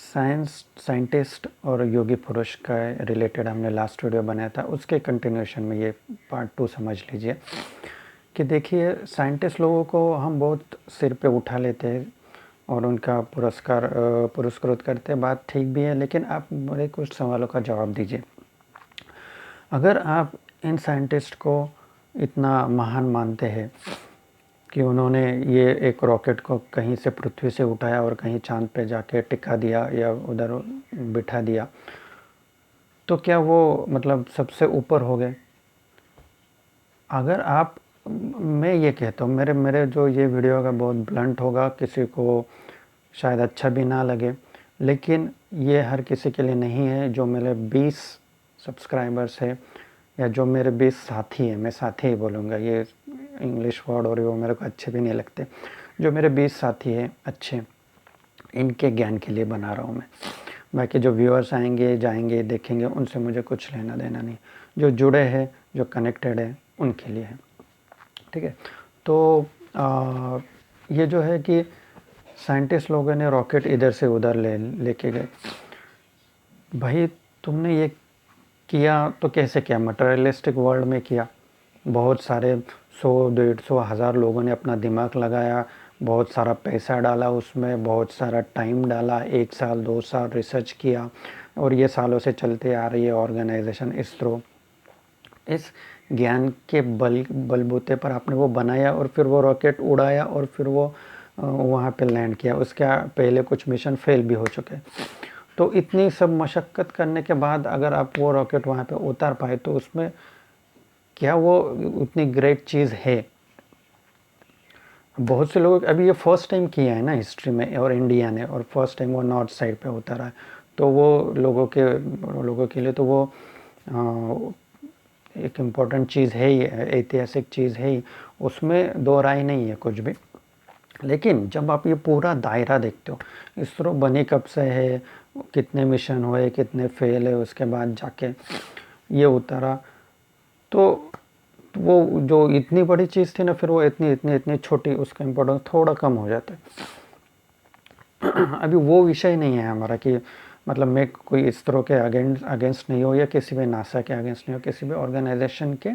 Scientist और योगी पुरुष का रिलेटेड हमने लास्ट वीडियो बनाया था, उसके कंटिन्यूशन में ये पार्ट 2 समझ लीजिए कि देखिए साइंटिस्ट लोगों को हम बहुत सिर पे उठा लेते हैं और उनका पुरस्कृत करते हैं, बात ठीक भी है, लेकिन आप मेरे कुछ सवालों का जवाब दीजिए। अगर आप इन साइंटिस्ट को इतना महान मानते हैं कि उन्होंने ये एक रॉकेट को कहीं से पृथ्वी से उठाया और कहीं चांद पे जाके टिका दिया या उधर बिठा दिया, तो क्या वो मतलब सबसे ऊपर हो गए? अगर आप मैं ये कहता हूँ, मेरे मेरे जो ये वीडियो होगा बहुत ब्लंट होगा, किसी को शायद अच्छा भी ना लगे, लेकिन ये हर किसी के लिए नहीं है। जो मेरे 20 सब्सक्राइबर्स है या जो मेरे 20 साथी हैं, मैं साथी ही बोलूँगा, ये इंग्लिश वर्ड और वो मेरे को अच्छे भी नहीं लगते, जो मेरे 20 साथी हैं अच्छे, इनके ज्ञान के लिए बना रहा हूँ मैं। बाकी जो व्यूअर्स आएंगे जाएंगे देखेंगे, उनसे मुझे कुछ लेना देना नहीं। जो जुड़े हैं, जो कनेक्टेड है, उनके लिए है, ठीक है। तो ये जो है कि साइंटिस्ट लोगों ने रॉकेट इधर से उधर लेके गए। भाई तुमने ये किया तो कैसे किया? मटेरियलिस्टिक वर्ल्ड में किया। बहुत सारे 100 150 हज़ार लोगों ने अपना दिमाग लगाया, बहुत सारा पैसा डाला उसमें, बहुत सारा टाइम डाला, 1 साल 2 साल रिसर्च किया, और ये सालों से चलते आ रही है ऑर्गेनाइजेशन इसरो। इस ज्ञान के बलबूते पर आपने वो बनाया और फिर वो रॉकेट उड़ाया और फिर वो वहाँ पे लैंड किया। उसके पहले कुछ मिशन फेल भी हो चुके। तो इतनी सब मशक्क़त करने के बाद अगर आप वो रॉकेट वहाँ पे उतार पाए, तो उसमें क्या वो उतनी ग्रेट चीज़ है? बहुत से लोग अभी ये फर्स्ट टाइम किया है ना हिस्ट्री में, और इंडिया ने, और फर्स्ट टाइम वो नॉर्थ साइड पे उतारा है, तो वो लोगों के लिए तो वो एक इम्पॉर्टेंट चीज़ है ही, ऐतिहासिक चीज़ है ही, उसमें दो राय नहीं है कुछ भी। लेकिन जब आप ये पूरा दायरा देखते हो, इसरो बनी कब से है, कितने मिशन हुए, कितने फेल है, उसके बाद जाके ये उतारा, तो वो जो इतनी बड़ी चीज़ थी ना, फिर वो इतनी इतनी इतनी छोटी, उसका इम्पोर्टेंस थोड़ा कम हो जाता है। अभी वो विषय नहीं है हमारा कि मतलब मैं कोई इसरो के अगेंस्ट नहीं हो, या किसी भी नासा के अगेंस्ट नहीं हो, किसी भी ऑर्गेनाइजेशन के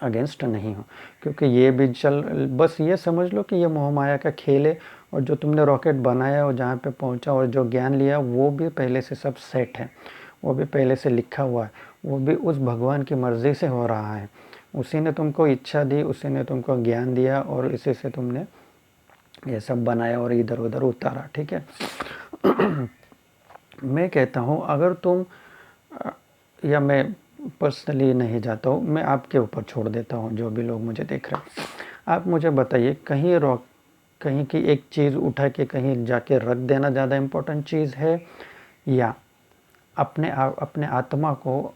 अगेंस्ट नहीं हो, क्योंकि ये भी बस ये समझ लो कि ये मोहमाया का खेल है, और जो तुमने रॉकेट बनाया और जहाँ पे पहुँचा और जो ज्ञान लिया, वो भी पहले से सब सेट है, वो भी पहले से लिखा हुआ है, वो भी उस भगवान की मर्ज़ी से हो रहा है। उसी ने तुमको इच्छा दी, उसी ने तुमको ज्ञान दिया, और इसी से तुमने ये सब बनाया और इधर उधर उतारा, ठीक है। मैं कहता हूँ अगर तुम या मैं पर्सनली नहीं जाता हूँ, मैं आपके ऊपर छोड़ देता हूँ, जो भी लोग मुझे देख रहे हैं, आप मुझे बताइए, कहीं की एक चीज़ उठा के कहीं जाके रख देना ज़्यादा इम्पोर्टेंट चीज़ है, या अपने आत्मा को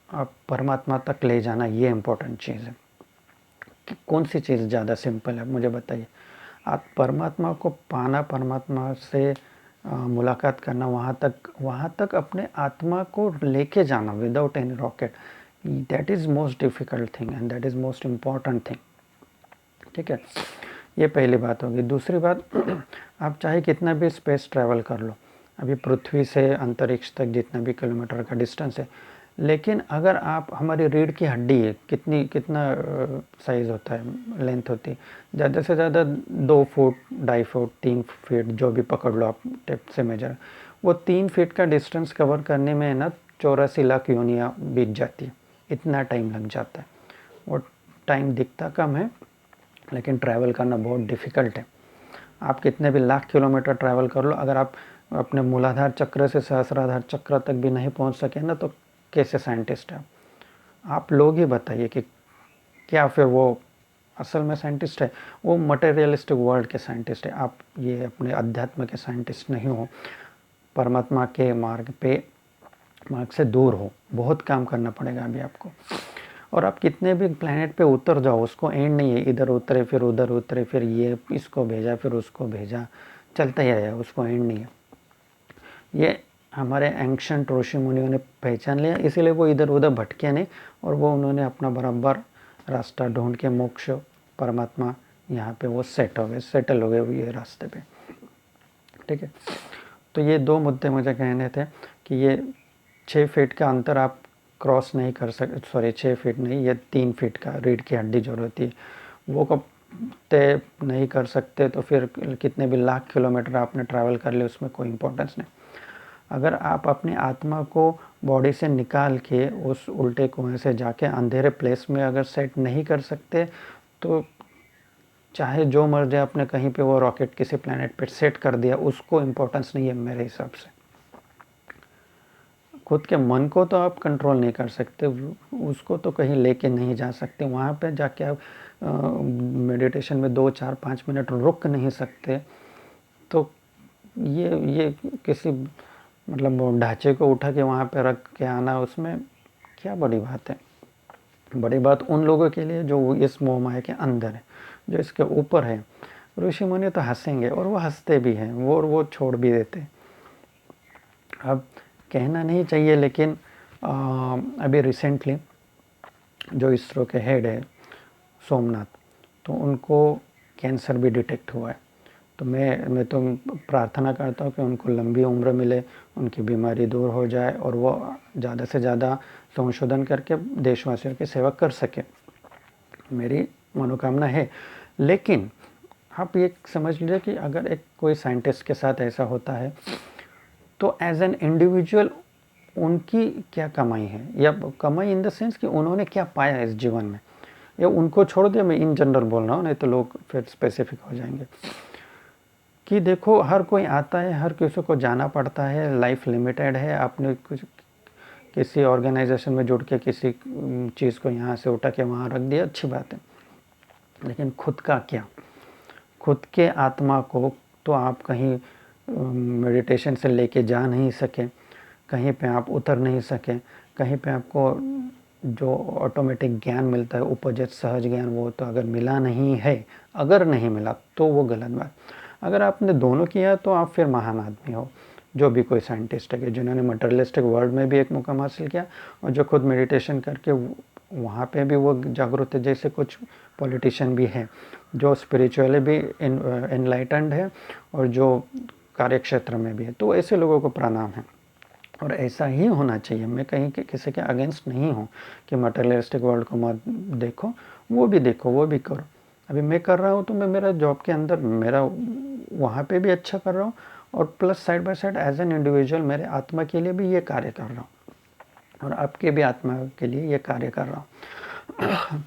आप परमात्मा तक ले जाना, ये इम्पोर्टेंट चीज़ है? कि कौन सी चीज़ ज़्यादा सिंपल है, मुझे बताइए। आप परमात्मा को पाना, परमात्मा से मुलाकात करना, वहाँ तक अपने आत्मा को लेके जाना without any rocket, that is most difficult thing and that is most important thing, ठीक है। ये पहली बात होगी। दूसरी बात, आप चाहे कितना भी स्पेस ट्रैवल कर लो, अभी पृथ्वी से अंतरिक्ष तक जितना भी किलोमीटर का डिस्टेंस है, लेकिन अगर आप, हमारी रीढ़ की हड्डी है, कितना साइज़ होता है, लेंथ होती है, ज़्यादा से ज़्यादा 2 फुट, 2.5 फुट, 3 फीट, जो भी पकड़ लो आप टेप से मेजर, वो 3 फीट का डिस्टेंस कवर करने में ना 84 लाख योनियाँ बीत जाती है, इतना टाइम लग जाता है। वो टाइम दिखता कम है, लेकिन ट्रैवल करना बहुत डिफ़िकल्ट है। आप कितने भी लाख किलोमीटर ट्रैवल कर लो, अगर आप अपने मूलाधार चक्र से सहस्राधार चक्र तक भी नहीं पहुंच सके ना, तो कैसे साइंटिस्ट है आप? लोग ही बताइए कि क्या फिर वो असल में साइंटिस्ट है? वो मटेरियलिस्टिक वर्ल्ड के साइंटिस्ट है, आप ये अपने अध्यात्म के साइंटिस्ट नहीं हो, परमात्मा के मार्ग से दूर हो, बहुत काम करना पड़ेगा अभी आपको। और आप कितने भी प्लेनेट पे उतर जाओ, उसको एंड नहीं है, इधर उतरे फिर उधर उतरे, फिर ये इसको भेजा फिर उसको भेजा, चलता ही आया, उसको एंड नहीं है। ये हमारे एंशंट ऋषि मुनियों ने पहचान लिया, इसीलिए वो इधर उधर भटके नहीं, और वो उन्होंने अपना बराबर रास्ता ढूंढ के मोक्ष, परमात्मा, यहाँ पे वो सेटल हो गए ये रास्ते पे, ठीक है। तो ये 2 मुद्दे मुझे कहने थे कि ये 6 फीट का अंतर आप क्रॉस नहीं कर सकते, सॉरी 6 फीट नहीं, ये 3 फीट का रीढ़ की हड्डी जो होती है वो कब तय नहीं कर सकते, तो फिर कितने भी लाख किलोमीटर आपने ट्रैवल कर लिए उसमें कोई इम्पोर्टेंस नहीं। अगर आप अपनी आत्मा को बॉडी से निकाल के उस उल्टे कुएं से जाके अंधेरे प्लेस में अगर सेट नहीं कर सकते, तो चाहे जो मर जाए, आपने कहीं पे वो रॉकेट किसी प्लेनेट पे सेट कर दिया, उसको इम्पोर्टेंस नहीं है मेरे हिसाब से। खुद के मन को तो आप कंट्रोल नहीं कर सकते, उसको तो कहीं लेके नहीं जा सकते, वहाँ पे जाके आप मेडिटेशन में 2, 4, 5 मिनट रुक नहीं सकते, तो ये किसी मतलब वो ढांचे को उठा के वहाँ पे रख के आना, उसमें क्या बड़ी बात है। बड़ी बात उन लोगों के लिए जो इस मोह माया के अंदर है, जो इसके ऊपर है। ऋषि मुनि तो हंसेंगे, और वो हंसते भी हैं, वो छोड़ भी देते। अब कहना नहीं चाहिए, लेकिन अभी रिसेंटली जो इसरो के हेड है सोमनाथ, तो उनको कैंसर भी डिटेक्ट हुआ है। तो मैं तो प्रार्थना करता हूँ कि उनको लंबी उम्र मिले, उनकी बीमारी दूर हो जाए, और वो ज़्यादा से ज़्यादा संशोधन करके देशवासियों की सेवा कर सके, मेरी मनोकामना है। लेकिन आप ये समझ लीजिए कि अगर एक कोई साइंटिस्ट के साथ ऐसा होता है, तो एज एन इंडिविजुअल उनकी क्या कमाई है, या कमाई इन द सेंस कि उन्होंने क्या पाया इस जीवन में, या उनको छोड़ दिया। मैं इन जनरल बोल रहा हूँ, नहीं तो लोग फिर स्पेसिफिक हो जाएंगे। कि देखो, हर कोई आता है, हर किसी को जाना पड़ता है, लाइफ लिमिटेड है। आपने कुछ किसी ऑर्गेनाइजेशन में जुड़ के किसी चीज़ को यहाँ से उठा के वहाँ रख दिया, अच्छी बात है, लेकिन खुद का क्या? खुद के आत्मा को तो आप कहीं मेडिटेशन से लेके जा नहीं सके, कहीं पे आप उतर नहीं सके, कहीं पे आपको जो ऑटोमेटिक ज्ञान मिलता है, उपजत सहज ज्ञान, वो तो अगर मिला नहीं है, अगर नहीं मिला तो वो गलत बात। अगर आपने दोनों किया तो आप फिर महान आदमी हो। जो भी कोई साइंटिस्ट है जिन्होंने मटेरियलिस्टिक वर्ल्ड में भी एक मुकाम हासिल किया, और जो खुद मेडिटेशन करके वहाँ पे भी वो जागरूक है, जैसे कुछ पॉलिटिशियन भी हैं जो स्पिरिचुअली भी एनलाइटेंड है, और जो कार्यक्षेत्र में भी है, तो ऐसे लोगों को प्रणाम है। और ऐसा ही होना चाहिए। मैं कहीं के किसी के अगेंस्ट नहीं हूँ कि मटेरियलिस्टिक वर्ल्ड को मत देखो, वो भी देखो, वो भी करो। अभी मैं कर रहा हूँ तो मैं मेरा जॉब के अंदर मेरा वहाँ पे भी अच्छा कर रहा हूँ, और plus side by side as an individual मेरे आत्मा के लिए भी ये कार्य कर रहा हूँ, और आपके भी आत्मा के लिए ये कार्य कर रहा हूँ।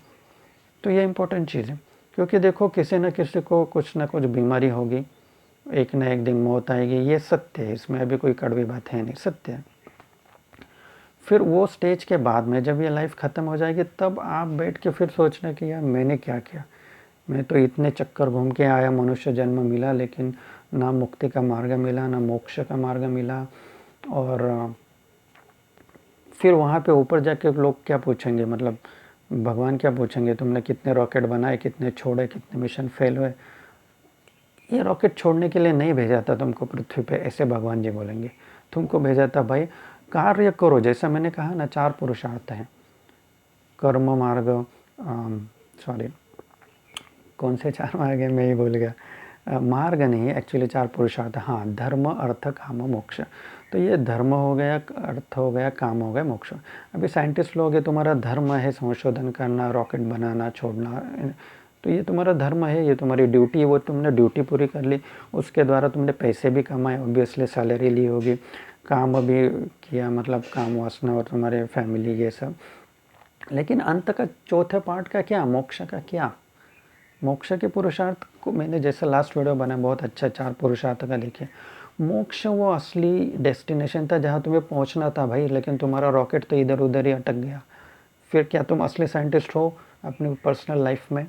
तो ये इम्पोर्टेंट चीज़ है, क्योंकि देखो किसी न किसी को कुछ ना कुछ बीमारी होगी, एक ना एक दिन मौत आएगी, ये सत्य है, इसमें अभी कोई कड़वी बात है नहीं, सत्य है। फिर वो स्टेज के बाद में जब ये लाइफ ख़त्म हो जाएगी, तब आप बैठ के फिर सोचना कि यार मैंने क्या किया, मैं तो इतने चक्कर घूम के आया, मनुष्य जन्म मिला, लेकिन ना मुक्ति का मार्ग मिला, ना मोक्ष का मार्ग मिला। और फिर वहाँ पे ऊपर जाके लोग क्या पूछेंगे, मतलब भगवान क्या पूछेंगे, तुमने कितने रॉकेट बनाए, कितने छोड़े, कितने मिशन फेल हुए। ये रॉकेट छोड़ने के लिए नहीं भेजा था तुमको पृथ्वी पे, ऐसे भगवान जी बोलेंगे। तुमको भेजा था भाई कार्य करो, जैसा मैंने कहा ना, 4 पुरुषार्थ हैं। कर्म मार्ग, सॉरी कौन से 4 मार्ग है, मैं ही भूल गया। मार्ग नहीं है एक्चुअली, 4 पुरुषार्थ, हाँ, धर्म अर्थ काम मोक्ष। तो ये धर्म हो गया, अर्थ हो गया, काम हो गया, मोक्ष। अभी साइंटिस्ट लोग है, तुम्हारा धर्म है संशोधन करना, रॉकेट बनाना, छोड़ना, तो ये तुम्हारा धर्म है, ये तुम्हारी ड्यूटी है, वो तुमने ड्यूटी पूरी कर ली, उसके द्वारा तुमने पैसे भी कमाए, ऑब्वियसली सैलरी ली होगी, काम भी किया, मतलब काम वासना और तुम्हारे फैमिली ये सब। लेकिन अंत का चौथे पार्ट का क्या, मोक्ष का क्या? मोक्ष के पुरुषार्थ को मैंने जैसे लास्ट वीडियो बना, बहुत अच्छा 4 पुरुषार्थ का देखिए। मोक्ष वो असली डेस्टिनेशन था जहाँ तुम्हें पहुँचना था भाई, लेकिन तुम्हारा रॉकेट तो इधर उधर ही अटक गया। फिर क्या तुम असली साइंटिस्ट हो अपनी पर्सनल लाइफ में?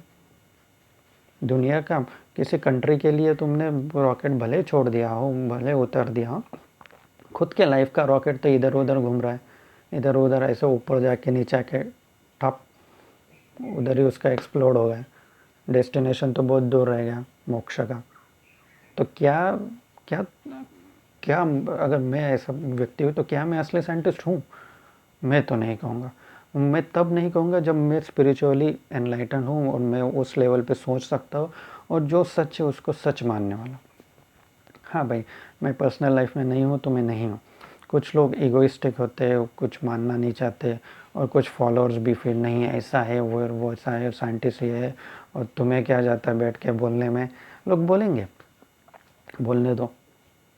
दुनिया का किसी कंट्री के लिए तुमने रॉकेट भले छोड़ दिया हो, भले उतर दिया हो, खुद के लाइफ का रॉकेट तो इधर उधर घूम रहा है, इधर उधर ऐसे ऊपर जाके नीचे के टॉप, उधर ही उसका एक्सप्लोड हो गया। डेस्टिनेशन तो बहुत दूर रह गया मोक्ष का। तो क्या क्या क्या अगर मैं ऐसा व्यक्ति हूँ, तो क्या मैं असली साइंटिस्ट हूँ? मैं तो नहीं कहूँगा। मैं तब नहीं कहूँगा जब मैं स्पिरिचुअली एनलाइटन हूँ और मैं उस लेवल पे सोच सकता हूँ, और जो सच है उसको सच मानने वाला। हाँ भाई, मैं पर्सनल लाइफ में नहीं हूँ तो मैं नहीं हूँ। कुछ लोग इगोइस्टिक होते हैं, कुछ मानना नहीं चाहते, और कुछ फॉलोअर्स भी फिर नहीं है, ऐसा है वो ऐसा है, साइंटिस्ट ये है, और तुम्हें क्या जाता है बैठ के बोलने में। लोग बोलेंगे, बोलने दो।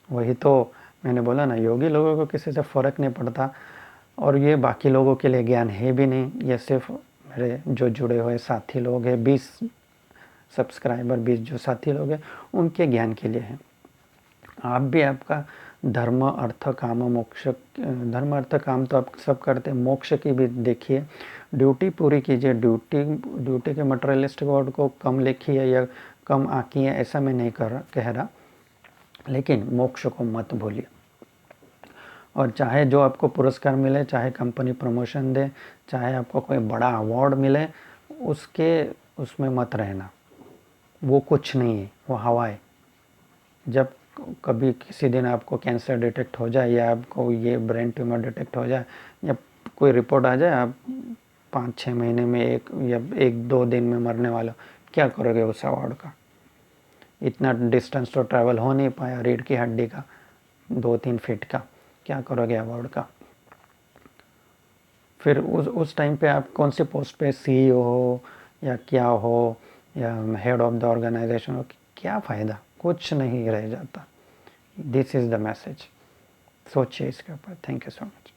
वही तो मैंने बोला ना, योगी लोगों को किसी से फ़र्क नहीं पड़ता, और ये बाकी लोगों के लिए ज्ञान है भी नहीं, ये सिर्फ मेरे जो जुड़े हुए साथी लोग हैं, 20 सब्सक्राइबर, 20 जो साथी लोग हैं, उनके ज्ञान के लिए है। आप भी आपका धर्म अर्थ काम मोक्ष, धर्म अर्थ काम तो आप सब करते हैं, मोक्ष की भी देखिए, ड्यूटी पूरी कीजिए। ड्यूटी के मटेरियलिस्ट वर्ड को कम लिखिए या कम आंकिए, ऐसा मैं नहीं कह रहा, लेकिन मोक्ष को मत भूलिए। और चाहे जो आपको पुरस्कार मिले, चाहे कंपनी प्रमोशन दे, चाहे आपको कोई बड़ा अवार्ड मिले, उसमें मत रहना। वो कुछ नहीं है, वो हवा है। जब कभी किसी दिन आपको कैंसर डिटेक्ट हो जाए, या आपको ये ब्रेन ट्यूमर डिटेक्ट हो जाए, या कोई रिपोर्ट आ जाए आप 5-6 महीने में या 1-2 दिन में मरने वाला, क्या करोगे उस अवार्ड का? इतना डिस्टेंस तो ट्रैवल हो नहीं पाया रीढ़ की हड्डी का, 2-3 फीट का, क्या करोगे अवार्ड का? फिर उस टाइम पे आप कौन से पोस्ट पे, CEO हो या क्या हो, या हेड ऑफ द ऑर्गेनाइजेशन हो, क्या फ़ायदा? कुछ नहीं रह जाता। This is the message. सोचिए इसके ऊपर। Thank you so much.